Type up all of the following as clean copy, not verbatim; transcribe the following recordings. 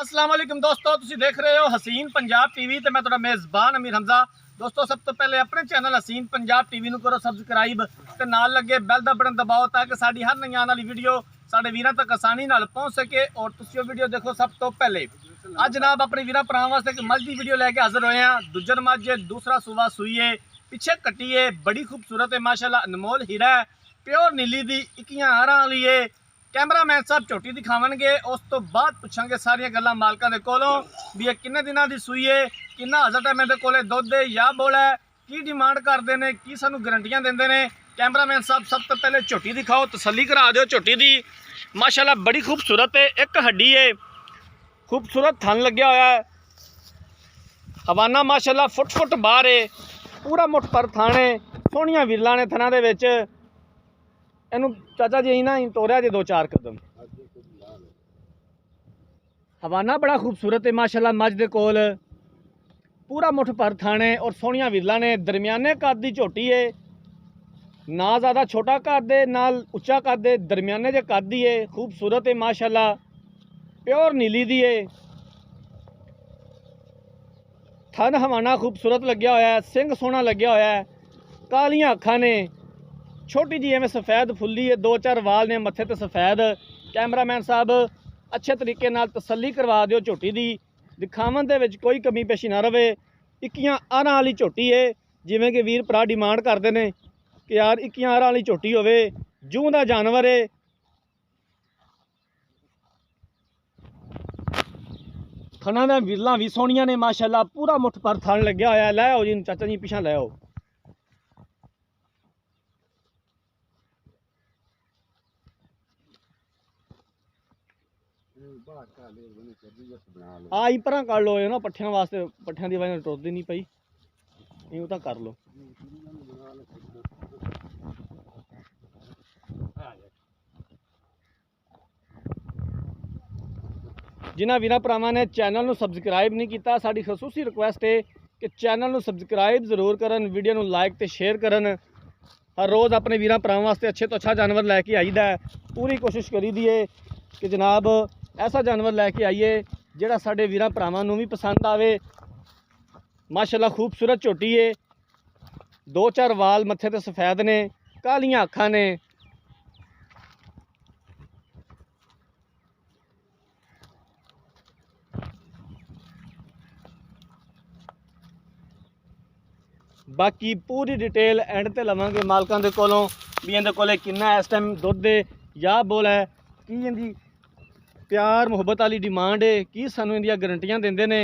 अस्सलाम वालेकुम दोस्तों, तुसीं देख रहे हो हसीन पंजाब टीवी ते मैं तुहाडा मेज़बान अमीर हमजा। दोस्तों सब तो पहले अपने चैनल हसीन पंजाब टीवी नूं करो सबसक्राइब ते नाल लगे बैल दा बटन दबाओ ताकि साडी हर नई आने वाली वीडियो साडे वीरां तक आसानी नाल पहुंच सके और तुसीं वो वीडियो देखो सब तो पहले। अज जनाब अपने वीरां भरावां वास्ते एक मझ दी वीडियो लैके हाज़र होए हैं। दुज्जर मझ दूसरा सूबा सूई है, पिछे कट्टी है, बड़ी खूबसूरत है माशाअल्लाह, अनमोल हीरा है, प्योर नीली दी इक्कियां आरां वाली है। कैमरामैन साहब झोटी दिखावणगे, उस तो बाद पुछांगे सारियां गल्लां मालकां दे कोलों भी ये किन्ने दिनां दी सूई है, किन्ना हज़र टाइम इहदे कोले दुध है या बोला है, की डिमांड करते हैं, की सानू गारंटियां देंदे ने। कैमरामैन साहब सब तो पहले झोटी दिखाओ, तसल्ली करा दो झोटी दी। माशाअल्लाह बड़ी खूबसूरत है, एक हड्डी है, खूबसूरत थन लग्या होया है, हवाना माशाअल्लाह फुट फुट बाहर है, पूरा मुठ पर थन है, सोहणियां विरलां ने थनां दे विच। इनू चाचा जी ना तोड़िया जी 2-4 कदम। हवाना बड़ा खूबसूरत है माशाअल्लाह, मझ दे कोल पूरा मुठ पर थाने और सोहणियां विरलां ने, दरमियाने कद दी झोटी है, ना ज़्यादा छोटा कद है ना उच्चा कद है, दरमियाने जे कद दी है, खूबसूरत है माशाअल्लाह, प्योर नीली दी है। थन हवाना खूबसूरत लग्या होया है, सिंग सोहना लग्या होया है, कालियां अखां ने, छोटी जी एवं सफ़ैद फुल्ली है, 2-4 वाल ने मत्थे ते सफ़ैद। कैमरामैन साहब अच्छे तरीके नाल तसल्ली करवा दिओ झोटी दी, दिखावन दे विच कोई कमी पेशी ना रवे। इक्कियां आरां वाली झोटी है, जिवें कि वीर भरा डिमांड करते हैं कि यार इक्कियां आरां वाली झोटी होवे, जूं दा जानवर है। थना दा विरलां भी सोहणियां ने माशाअल्लाह, पूरा मुठ पर थन लग्या होया है। लै आओ जी चाचा जी पिछां लै आओ। आई पर कर लो ना पट्ठियां वास्ते, पट्ठियां की वजह टुरदी नहीं पई, यूं तो कर लो। जिन्हां वीरां भरावां ने चैनल नूं सबसक्राइब नहीं किया, साडी खसूसी रिक्वेस्ट है कि चैनल नूं सबसक्राइब जरूर करन, वीडियो नूं लाइक ते शेयर करन। हर रोज़ अपने वीरां भरावां वास्ते अच्छे तो अच्छा जानवर लैके आईदा है। पूरी कोशिश करी दी है कि जनाब ऐसा जानवर लैके आइए जिहड़ा साडे वीरां भरावां नूं भी पसंद आवे। माशाअल्लाह खूबसूरत झोटी है, 2-4 वाल मत्थे ते सफ़ैद ने, कालियां अखां ने, बाकी पूरी डिटेल एंड ते लवांगे मालकां दे कोलों भी इहदे कोले किन्ना इस टाइम दुध है या बोल है, की इहदी प्यार मुहब्बत वाली डिमांड है, की सानू इहदियां गारंटियां देंदे ने।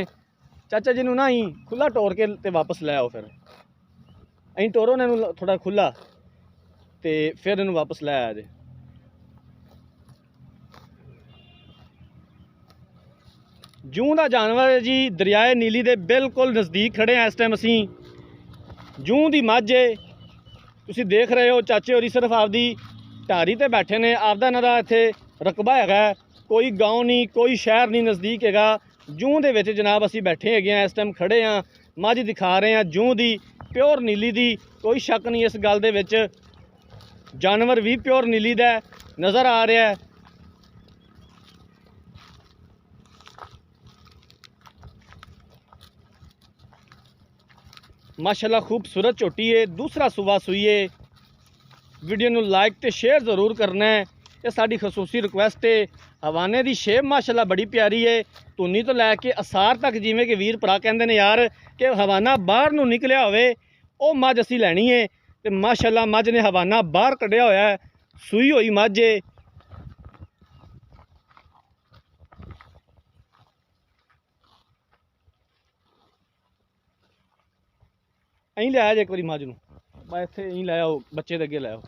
चाचा जी नूं ना ही खुला टोर के ते वापस लै आओ, फिर अं टोरो ने थोड़ा खुला ते फिर इनू वापस लै आया जे। जूं दा जानवर है जी, दरियाए नीली दे बिल्कुल नज़दीक खड़े हैं इस टाइम असीं। जूं दी मझ है, तुसीं देख रहे हो चाचे होरी सिर्फ आपदी ढारी ते बैठे ने, आपदा इन्हां दा इत्थे रकबा हैगा, कोई गाँव नहीं कोई शहर नहीं नज़दीक हैगा। जूं दे विच जनाब असीं बैठे हैगे हैं, इस टाइम खड़े हाँ, मझ दिखा रहे हैं जूं दी, प्योर नीली दी, कोई शक नहीं इस गल दे विच। जानवर भी प्योर नीली दा नज़र आ रहा है। माशाअल्लाह खूबसूरत झोटी है, दूसरा सूबा सूई है। वीडियो नूं लाइक ते शेयर ज़रूर करना है, ये साडी खसूसी रिक्वेस्ट है। हवाने की शेप माशाअल्लाह बड़ी प्यारी है, धुनी तो लैके असार तक, जिमें कि वीर भरा कहते हैं यार कि हवाना बाहर नूं निकलिया होवे वो मझ असीं लैनी है। तो माशाअल्लाह मझ ने हवाना बाहर कढ़िया होया है, सूई हुई मझ है। अं लिया जे एक बारी मझ नूं बस इत्थे अं लै आओ, बच्चे दे अगे लै आओ।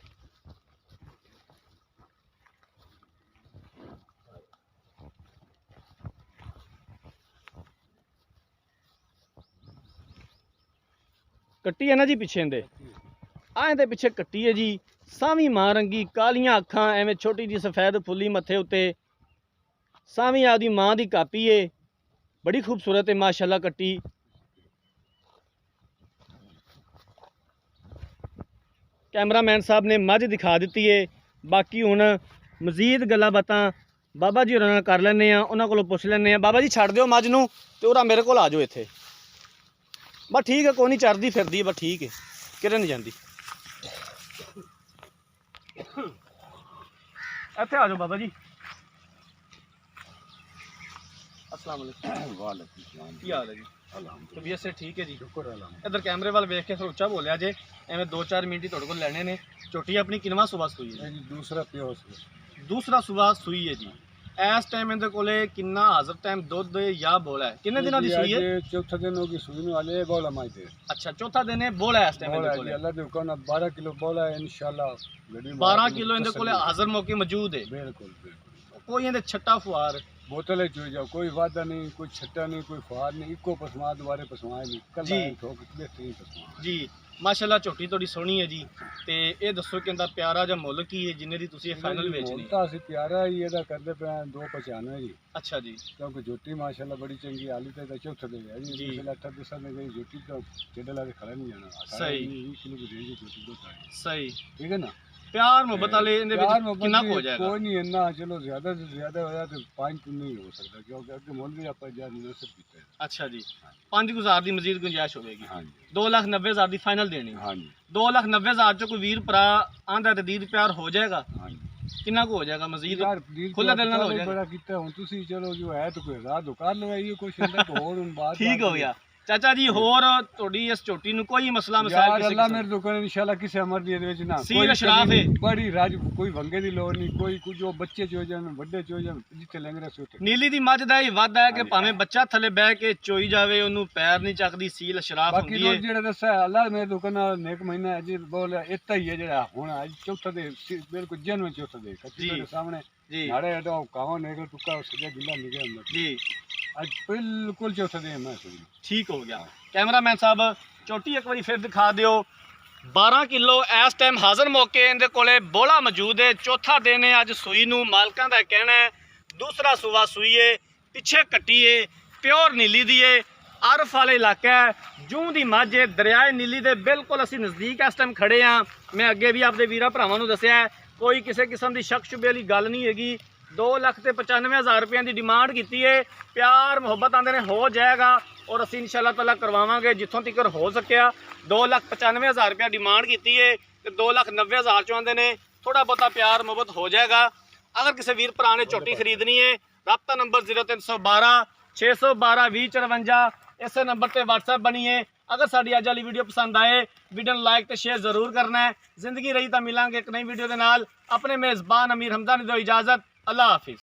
कट्टी है ना जी पिछे इंदे, आए पिछे कट्टी है जी, सावी मां रंगी, कालियां अखां, एवें छोटी जी सफ़ैद फुल्ली मत्थे उत्ते, सावी आदि मां दी कापी है, बड़ी खूबसूरत है माशाअल्लाह कट्टी। कैमरामैन साहब ने मझ दिखा दी है, बाकी हुण मजीद गल्लां बातां ਬਾਬਾ ਜੀ ਉਹਨਾਂ ਨਾਲ ਕਰ ਲੈਂਦੇ ਆ, ਉਹਨਾਂ ਕੋਲੋਂ ਪੁੱਛ ਲੈਂਦੇ ਆ। ਬਾਬਾ ਜੀ ਛੱਡ ਦਿਓ ਮੱਝ ਨੂੰ ਤੇ ਉਹਦਾ ਮੇਰੇ ਕੋਲ ਆ ਜਾਓ ਇੱਥੇ। ਬਸ ਠੀਕ ਹੈ, ਕੋਈ ਨਹੀਂ, ਚਰਦੀ ਫਿਰਦੀ ਬਸ ਠੀਕ ਹੈ, ਕਿਤੇ ਨਹੀਂ ਜਾਂਦੀ। ਇੱਥੇ ਆ ਜਾਓ ਬਾਬਾ ਜੀ। अस्सलाम वालेकुम। वालेकुम सलाम। ਕੀ ਹਾਲ ਹੈ ਜੀ? अल्हम्दुलिल्लाह। तबीयत से ठीक है जी? शुक्र अल्हम्दुलिल्लाह। इधर कैमरे वाल वेख के थोड़ा उच्चा बोलिया जे, एवं 2-4 मिनट ही थोड़े को लेने ने। झोटी अपनी किनवा सुबह सूई है? ये जी दूसरा प्यो से दूसरा सुबह सूई है जी। इस टाइम इहदे कोले किन्ना हाज़र टाइम दुध या बोला है? किन्ने दिनां दी सूई है? ये चौथा दिन होगी सूई नु वाले बोला माई दे। अच्छा, चौथा दिन है बोला है इस टाइम बोला इहदे जी कोले। अल्लाह दे हुक्म नाल 12 किलो बोला है इंशाल्लाह। गड्डी 12 किलो इहदे कोले हाज़र मौके मौजूद है। बिल्कुल बिल्कुल। कोई इहदे छट्टा फुआर बोतलें चुई जाओ, कोई वादा नहीं, कोई छट्टा नहीं, कोई फुहार नहीं, इको पसमा दोबारे पसमाए नहीं। कल जी। ठोक बेहतरीन पसमा जी माशाल्लाह। झोटी थोड़ी सोहनी है जी। ते ये दसो कि इहदा प्यारा जिहा मुੱਲ की है जिन्ने दी तुसीं फाइनल बेचनी? बोलता सी प्यारा ही ਇਹਦਾ ਕਰਦੇ ਪਏ 295 ਜੀ। अच्छा जी। ਕਿਉਂਕਿ ਜੋਟੀ ਮਾਸ਼ਾਅੱਲਾ ਬੜੀ ਚੰਗੀ ਹਾਲੀ ਤੇ ਚੌਥਾ ਦੇ ਗਿਆ ਜੀ। ਜੀ। ਪਿਛਲੇ 8 ਦਿਨਾਂ ਦੇ ਗਈ ਜੋਟੀ ਤਾਂ ਕਿੱਡੇ ਲਾ ਕੇ ਖੜਾ ਨਹੀਂ ਜਾਣਾ। ਸਹੀ। 20 ਕਿਲੋ ਦੀ ਦੇ ਜੋਟੀ ਦੋ ਤਾਂ सही ਠੀਕ ਹੈ ਨਾ। प्यार मुहब्बत वाले इहदे प्यार विच मोहब्बत किन्ना भी कुछ हो जाएगा? कोई नहीं इन्ना, चलो ज्यादा से ज्यादा होया तो 5 तो नहीं हो सकता क्योंकि अगे मुल भी आप जा मुनासिब कीता है। अच्छा जी। 5,000 ਦੀ ਮਜ਼ੀਦ ਗੁੰਜਾਇਸ਼ ਹੋਵੇਗੀ। हाँ जी 2,90,000 ਦੀ ਫਾਈਨਲ ਦੇਣੀ। हाँ जी 2,90,000 ਚ ਕੋਈ ਵੀਰ ਭਰਾ ਆਂਦਾ ਤੇ ਦੀਦ ਪਿਆਰ ਹੋ ਜਾਏਗਾ? हाँ जी। ਕਿੰਨਾ ਕੁ ਹੋ ਜਾਏਗਾ ਮਜ਼ੀਦ? यार दिल खुला दिल नाल हो जाएगा। बड़ा कीता हुन तुसी चलो जो है तो कोई राह दुकान लवाई कुछ इंदा को और हुन बात ਠੀਕ ਹੋ ਗਿਆ ਚਾਚਾ ਜੀ। ਹੋਰ ਤੁਹਾਡੀ ਇਸ ਝੋਟੀ ਨੂੰ ਕੋਈ ਮਸਲਾ ਮਸਾਇਲ यार ਕਿਸੇ अल्लाह किस्म मेरे दुकान इंशाल्लाह किसे अमर दी दे ना सील कोई अशराफ कमी है। नहीं, बड़ी राज कोई भंगे दी लोड़ नहीं, कोई कुछ जो बच्चे चो जान बड़े चो जान जिथे लंगरे से उठे। ਨੀਲੀ ਦੀ ਮੱਝ ਦਾ ਹੀ ਵਾਧਾ ਹੈ ਕਿ ਭਾਵੇਂ ਬੱਚਾ ਥੱਲੇ ਬਹਿ ਕੇ ਚੋਈ ਜਾਵੇ ਉਹਨੂੰ ਪੈਰ ਨਹੀਂ ਚੱਕਦੀ, ਸੀਲ ਸ਼ਰਾਫ बाकी ਹੁੰਦੀ रोज ਹੈ। जेड़ा दसा अल्लाह मेरे दुकान नेक महीना है जी बोल इतना ही है जेड़ा हुन आज चौथा दे बिल्कुल जन में चौथा दे कच्ची जी। के सामने जी नाड़े तो कावा नेगल टुक्का सजा गिल्ला निकल अंदर जी आज बिल्कुल चौथा दे मैं सुन ठीक हो गया। कैमरामैन साहब ਝੋਟੀ ਇੱਕ ਵਾਰੀ ਫਿਰ ਦਿਖਾ ਦਿਓ। 12 ਕਿਲੋ ਇਸ ਟਾਈਮ ਹਾਜ਼ਰ ਮੌਕੇ ਇਹਦੇ ਕੋਲੇ ਬੋਲਾ ਮੌਜੂਦ ਹੈ। ਚੌਥਾ ਦਿਨ ਹੈ ਅੱਜ ਸੂਈ ਨੂੰ। ਮਾਲਕਾਂ ਦਾ ਕਹਿਣਾ ਹੈ ਦੂਸਰਾ ਸੂਆ ਸੂਈ ਹੈ, ਪਿੱਛੇ ਕੱਟੀ ਹੈ, ਪਿਓਰ ਨੀਲੀ ਦੀ ਹੈ, ਅਰਫ ਵਾਲੇ ਇਲਾਕਾ ਹੈ, ਜੂੰ ਦੀ ਮੱਝ ਹੈ, ਦਰਿਆਏ ਨੀਲੀ ਦੇ ਬਿਲਕੁਲ ਅਸੀਂ ਨਜ਼ਦੀਕ ਇਸ ਟਾਈਮ ਖੜੇ ਹਾਂ। ਮੈਂ ਅੱਗੇ ਵੀ ਆਪਦੇ ਵੀਰਾਂ ਭਰਾਵਾਂ ਨੂੰ ਦੱਸਿਆ ਹੈ, ਕੋਈ ਕਿਸੇ ਕਿਸਮ ਦੀ ਸ਼ੱਕ ਸ਼ੁਬੇ ਵਾਲੀ ਗੱਲ ਨਹੀਂ ਹੈਗੀ। 2,95,000 ਰੁਪਏ ਦੀ ਡਿਮਾਂਡ ਕੀਤੀ ਹੈ। ਪਿਆਰ ਮੁਹੱਬਤ ਆਂਦੇ ਨੇ ਹੋ ਜਾਏਗਾ ਔਰ ਅਸੀਂ ਇਨਸ਼ਾਅੱਲਾ ਤਾਲਾ ਕਰਵਾਵਾਂਗੇ ਜਿੱਥੋਂ ਤੱਕ ਹੋ ਸਕਿਆ। 2,95,000 ਰੁਪਏ ਡਿਮਾਂਡ ਕੀਤੀ ਹੈ ਤੇ 2,90,000 ਚੋਂ ਆਂਦੇ ਨੇ ਥੋੜਾ ਬਹੁਤਾ ਪਿਆਰ ਮੁਹੱਬਤ ਹੋ ਜਾਏਗਾ। ਅਗਰ ਕਿਸੇ ਵੀਰ ਭਰਾ ਨੇ ਝੋਟੀ ਖਰੀਦਣੀ ਹੈ, ਰਾਬਤਾ ਨੰਬਰ 0312 612 2054 ਇਸੇ ਨੰਬਰ ਤੇ WhatsApp ਬਣੀ ਹੈ। ਅਗਰ ਸਾਡੀ ਅੱਜ ਵਾਲੀ ਵੀਡੀਓ ਪਸੰਦ ਆਏ, ਵੀਡੀਓ ਨੂੰ ਲਾਈਕ ਤੇ ਸ਼ੇਅਰ ਜ਼ਰੂਰ ਕਰਨਾ ਹੈ। ਜ਼ਿੰਦਗੀ ਰਹੀ ਤਾਂ ਮਿਲਾਂਗੇ ਇੱਕ ਨਈ ਵੀਡੀਓ ਦੇ ਨਾਲ। ਆਪਣੇ ਮੇਜ਼ਬਾਨ ਅਮੀਰ ਹਮਜ਼ਾ ਨੇ ਦਿਓ ਇਜਾਜ਼ਤ। अल्लाह हाफिज़।